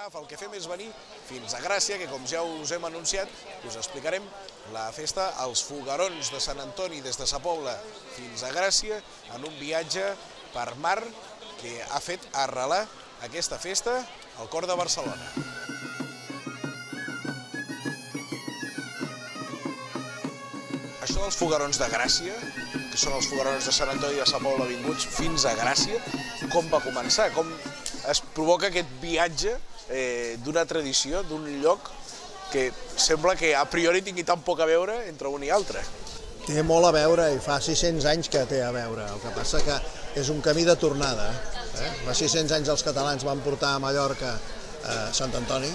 Garraf, el que fem és venir fins a Gràcia, que com ja us hem anunciat, us explicarem la festa als Foguerons de Sant Antoni des de Sa Pobla fins a Gràcia, en un viatge per mar que ha fet arrelar aquesta festa al cor de Barcelona. Això dels Foguerons de Gràcia, que són els Foguerons de Sant Antoni de Sa Pobla vinguts fins a Gràcia, com va començar? Com es provoca aquest viatge d'una tradició, d'un lloc que sembla que a priori tingui tan poc a veure entre un i altre? Té molt a veure i fa 600 anys que té a veure. El que passa que és un camí de tornada. Fa 600 anys els catalans van portar a Mallorca Sant Antoni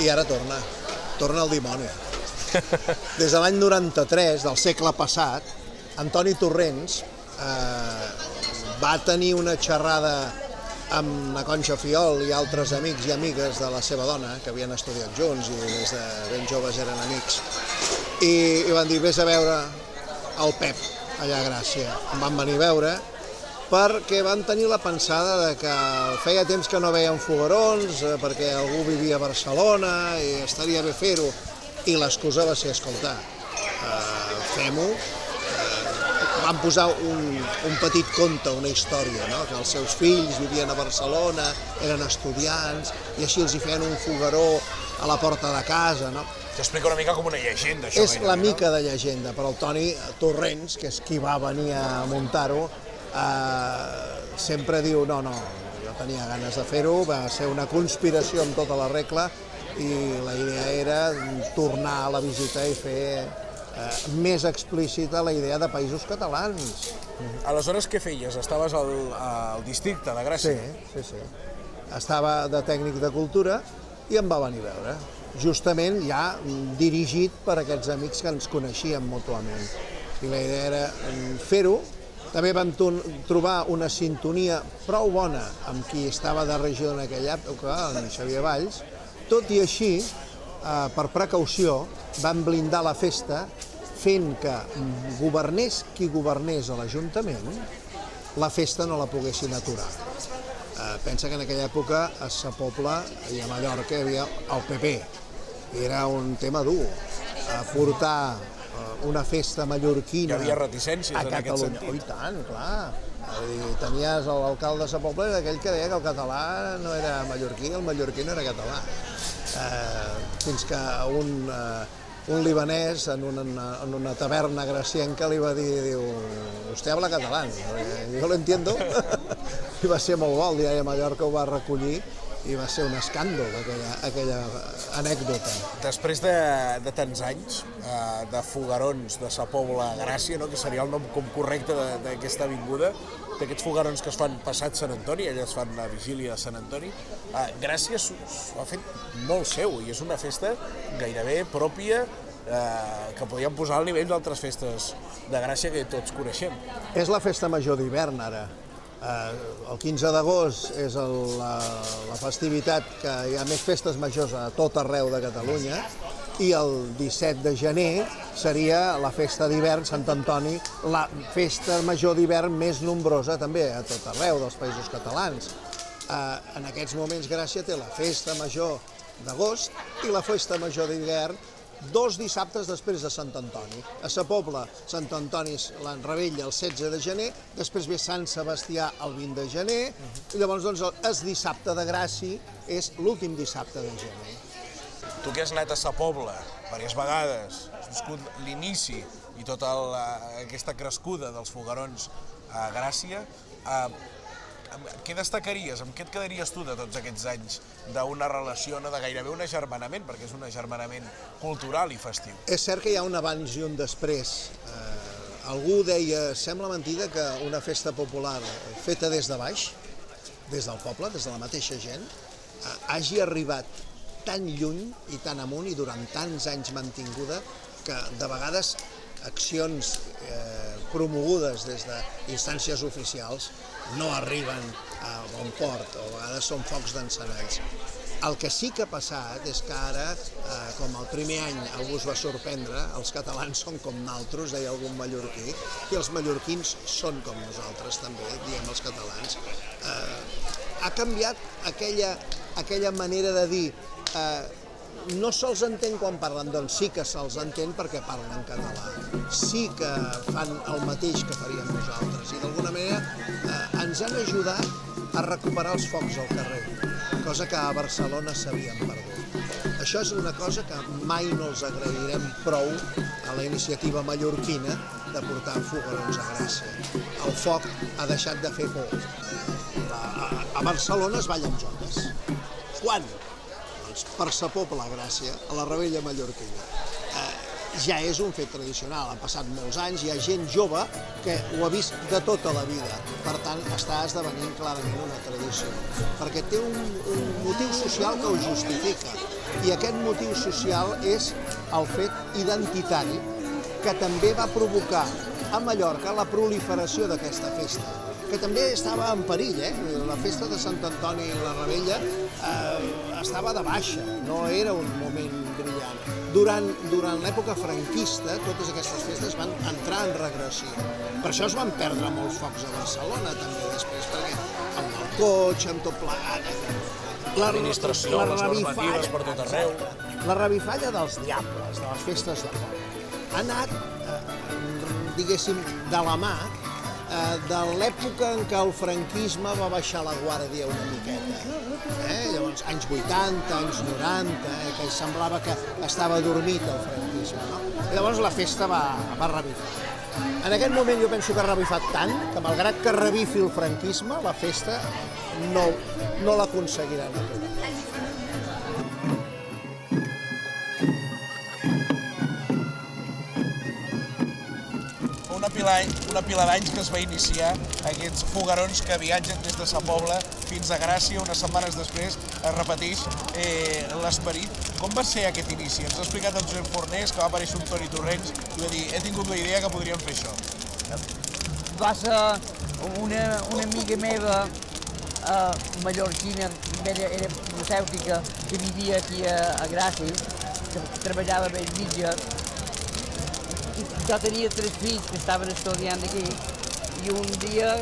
i ara torna el dimoni. Des de l'any 93 del segle passat, Antoni Torrents va tenir una xerrada amb la Conxa Fiol i altres amics i amigues de la seva dona, que havien estudiat junts i des de ben joves eren amics, i van dir, vés a veure el Pep allà a Gràcia. Em van venir a veure perquè van tenir la pensada de que feia temps que no veien foguerons, perquè algú vivia a Barcelona i estaria bé fer-ho. I l'excusa va ser, escolta, fem-ho. Van posar un petit conte, una història, no? Que els seus fills vivien a Barcelona, eren estudiants, i així els hi feien un fogueró a la porta de casa, no? T'explica una mica com una llegenda, això. És la mica de llegenda, però el Toni Torrents, que és qui va venir a muntar-ho, sempre diu, no, jo tenia ganes de fer-ho, va ser una conspiració amb tota la regla, i la idea era tornar a la visita i fer més explícita la idea de països catalans. Aleshores, què feies? Estaves al districte de Gràcia? Sí. Estava de tècnic de cultura i em va venir a veure, justament ja dirigit per aquests amics que ens coneixíem mútuament. I la idea era fer-ho. També vam trobar una sintonia prou bona amb qui estava de regió en aquella època, en Xavier Valls. Tot i així, per precaució, van blindar la festa fent que governés qui governés a l'Ajuntament, la festa no la poguessin aturar. Pensa que en aquella època a Sa Pobla i a Mallorca hi havia el PP. Era un tema dur. Portar una festa mallorquina... Hi havia reticències en aquest sentit. Oh, i tant, clar. Tenies l'alcalde de Sa Pobla, aquell que deia que el català no era mallorquí, el mallorquí no era català. Fins que un libanès en una taverna gracienca li va dir, «Usted habla catalán, yo lo entiendo». I va ser molt bo, el diari de Mallorca ho va recollir i va ser un escàndol aquella anècdota. Després de tants anys de foguerons de Sa Pobla a Gràcia, que seria el nom correcte d'aquesta avinguda, d'aquests foguerons que es fan passat Sant Antoni, allà es fan la vigília de Sant Antoni, Gràcia s'ho ha fet molt seu i és una festa gairebé pròpia que podríem posar al nivell d'altres festes de Gràcia que tots coneixem. És la festa major d'hivern ara. El 15 d'agost és la festivitat que hi ha més festes majors a tot arreu de Catalunya i el 17 de gener seria la festa d'hivern Sant Antoni, la festa major d'hivern més nombrosa també a tot arreu dels països catalans. En aquests moments Gràcia té la festa major d'agost i la festa major d'hivern 2 dissabtes després de Sant Antoni. A Sa Pobla, Sant Antoni l'en rebella el 16 de gener, després ve Sant Sebastià el 20 de gener, i llavors el dissabte de Gràcia és l'últim dissabte de gener. Tu que has anat a Sa Pobla diverses vegades, has viscut l'inici i tota aquesta crescuda dels foguerons a Gràcia, què destacaries? Amb què et quedaries tu de tots aquests anys d'una relació, de gairebé un agermanament, perquè és un agermanament cultural i festiu? És cert que hi ha un abans i un després. Algú deia, sembla mentida que una festa popular feta des de baix, des del poble, des de la mateixa gent, hagi arribat tan lluny i tan amunt i durant tants anys mantinguda que de vegades accions promogudes des d'instàncies oficials no arriben a bon port, o a vegades són focs d'encenalls. El que sí que ha passat és que ara, com el primer any algú es va sorprendre, els catalans són com nosaltres, deia algun mallorquí, i els mallorquins són com nosaltres també, diem els catalans. ha canviat aquella manera de dir no se'ls entén quan parlen, doncs sí que se'ls entén perquè parlen català. Sí que fan el mateix que faríem nosaltres i d'alguna manera ens han ajudat a recuperar els focs al carrer, cosa que a Barcelona s'havien perdut. Això és una cosa que mai no els agrairem prou a la iniciativa mallorquina de portar foguerons a Gràcia. El foc ha deixat de fer por. A Barcelona es ballen jotes. Quan? Doncs per sa Pobla, Gràcia, a la Rebella mallorquina. Ja és un fet tradicional, han passat molts anys, hi ha gent jove que ho ha vist de tota la vida, per tant està esdevenint clarament una tradició, perquè té un motiu social que ho justifica, i aquest motiu social és el fet identitari que també va provocar a Mallorca la proliferació d'aquesta festa, que també estava en perill, la festa de Sant Antoni i la Rebella estava de baixa, no era un moment brillant. Durant l'època franquista, totes aquestes festes van entrar en regressió. Per això es van perdre molts focs a Barcelona, també després, perquè amb el cotxe, amb tot plegat. L'administració, les normatives per tot arreu. La revifalla dels diables, de les festes de foc, ha anat, diguéssim, de la mà de l'època en què el franquisme va baixar la guàrdia una miqueta. Llavors, anys 80, anys 90, que semblava que estava adormit el franquisme, no? I llavors la festa va revifar. En aquest moment jo penso que ha revifat tant que malgrat que revifi el franquisme, la festa no l'aconseguiran aturar. Una pila d'anys que es va iniciar aquests foguerons que viatgen des de Sa Pobla fins a Gràcia, unes setmanes després es repeteix l'esperit. Com va ser aquest inici? Ens ha explicat el Josep Fornés que va aparèixer un Toni Torrents i va dir, he tingut la idea que podríem fer això. Va ser una amiga meva mallorquina, era farmacèutica, que vivia aquí a Gràcia, que treballava a Bellvitge. Jo tenia 3 fills que estaven estudiant aquí i un dia,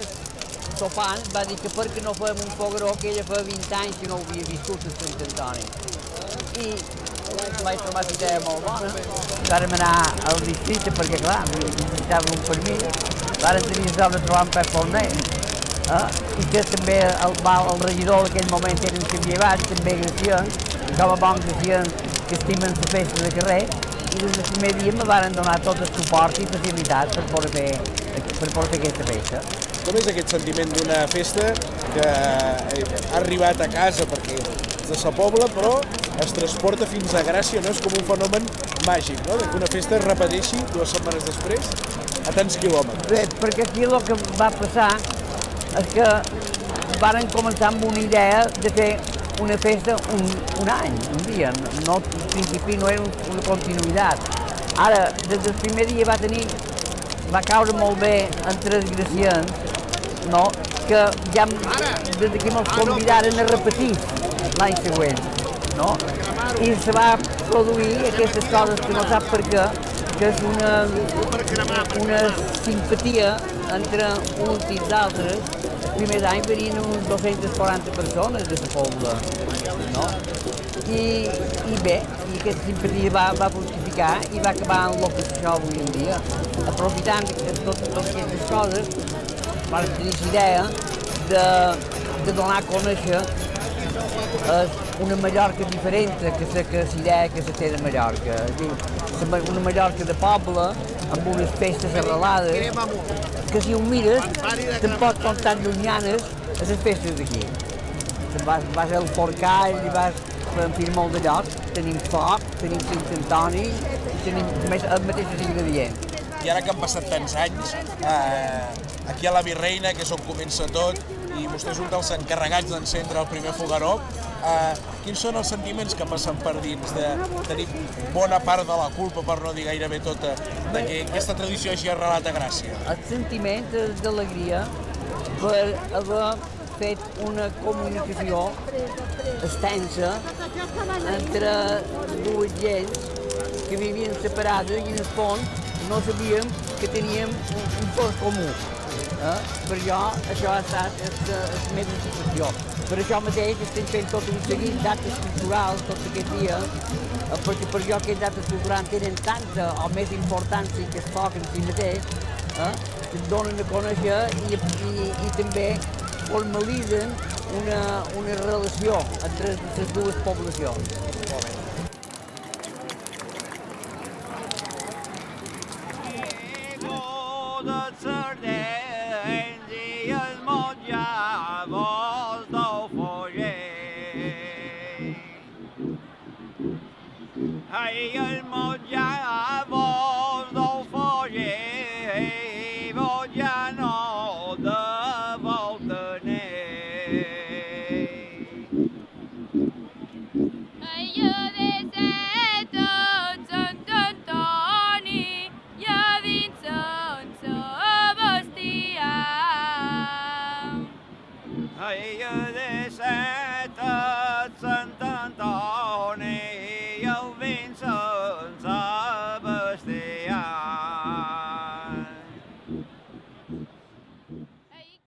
sopant, va dir que per què no fèiem un fogueró que ella fa 20 anys que no havia viscut a Sant Antoni. I vaig trobar la idea molt bona. Vàrem anar al districte perquè, clar, necessitàvem un permís. Vàrem tenir les obres trobant per Forners. I que també el regidor d'aquell moment era un Xavier Valls, també graciós, i com a bons graciós que estimen la festa de carrer. I des del primer dia me van donar tot el suport i facilitat per poder fer aquesta festa. Com és aquest sentiment d'una festa que ha arribat a casa perquè és de Sa Pobla, però es transporta fins a Gràcia, no? És com un fenomen màgic, no? Que una festa es repeteixi 2 setmanes després a tants quilòmetres. Bé, perquè aquí el que va passar és que varen començar amb una idea de fer una festa un any, un dia. No, al principi no era una continuïtat. Ara, des del primer dia va caure molt bé en transgressions, no? Que ja des d'aquí ens convidaren a repetir l'any següent, no? I se va produir aquestes coses que no sap per què, que és una simpatia entre uns i els altres. El primer any venien uns 240 persones de Sa Pobla, no? I bé, aquesta simpatia va fructificar i va acabar en el que és això avui en dia. Aprofitant totes aquestes coses, van tenir la idea de donar a conèixer una Mallorca diferent que la idea que se té de Mallorca. Una Mallorca de poble, amb unes festes arrelades, que si ho mires, tampoc són tan llunyanes a les festes d'aquí. Vas al Forcall i vas a molt de llocs, tenim foc, tenim Sant Antoni, tenim els mateixos ingredients. I ara que han passat tants anys, aquí a la Virreina, que és on comença tot, i vostè és un dels encarregats d'encendre el primer fogueró, quins són els sentiments que passen per dins de tenir bona part de la culpa, per no dir gairebé tota, de que aquesta tradició hagi arrelat a Gràcia? El sentiment és d'alegria per haver fet una comunicació extensa entre dues gents que vivien separades i en el fons no sabíem que teníem un fons comú. Per jo això ha estat la meva situació. Per això mateix estem fent tot un seguit d'actes culturals tots aquests dies, perquè per jo aquests actes culturals tenen tanta o més importància que es foc en si mateix, que es donen a conèixer i també formalitzen una relació entre les dues poblacions. Hãy ơn một gia vô đâu phó ye vô gia nô đơ vô tờ nê hãy ơn để sẽ tớ chân chân toni ya vin chân chân bastia hãy ơn để sẽ tớ chân chân toni Vincent